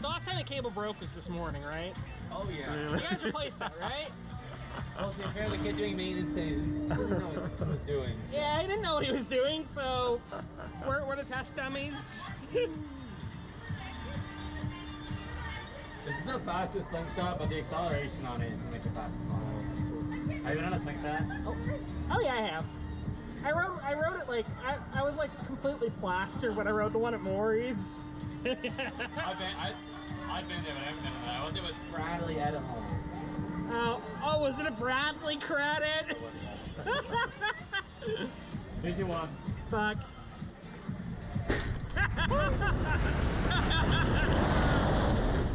the last time the cable broke was this morning, right? Oh yeah. You guys replaced that, right? Well, the apparently kid doing maintenance didn't know what he was doing. Yeah, he didn't know what he was doing, so we're the test dummies. This is the fastest slingshot, but the acceleration on it isn't like the fastest one. Have you been on a slingshot? Oh yeah, I have. I rode it like I was like completely plastered when I rode the one at Maury's. I've been there, but I haven't been on that. I went there with Bradley at home. Oh, was it a Bradley credit? Here's your one. Fuck.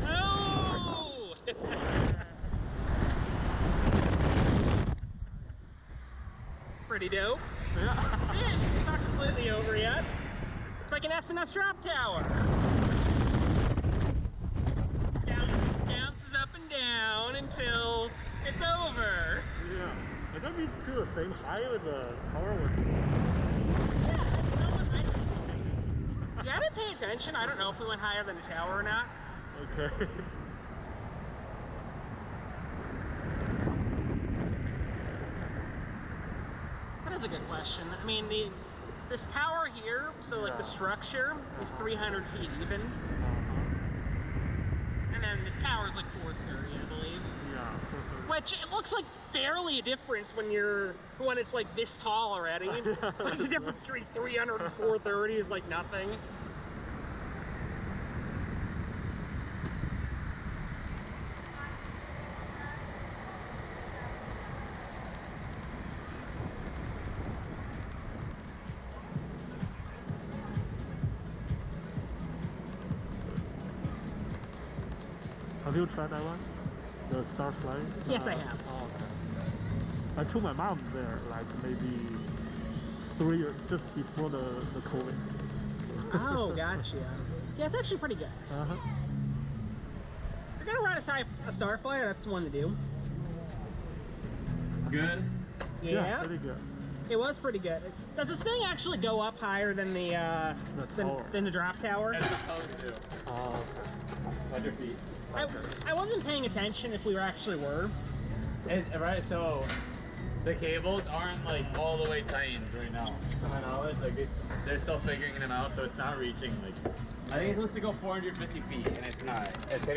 Oh! Pretty dope. Yeah. See, it's not completely over yet. It's like an SNS drop tower. Bounces up and down until it's over. Yeah. I got me to the same height with the tower was. Yeah, I didn't pay attention. I don't know if we went higher than the tower or not. Okay. That is a good question. I mean, this tower here, so like the structure is 300 feet even. And then the tower's like 430, I believe. Yeah. Which it looks like barely a difference when it's like this tall already. Like the difference between 300 and 430 is like nothing. Have you tried that one? The star slide? Yes, I have. Oh, okay. I took my mom there like maybe just before the COVID. Oh, gotcha. Yeah, it's actually pretty good. Uh-huh. If you're gonna ride a Starflyer, that's the one to do. Good? Yeah, pretty good. it was pretty good. Does this thing actually go up higher than the than the drop tower? It's supposed to. Oh, okay. 100 feet. I wasn't paying attention if we actually were. Right, so the cables aren't like all the way tightened right now. To my knowledge, like they're still figuring them out, so it's not reaching like. I think it's supposed to go 450 feet, and it's not. It's hitting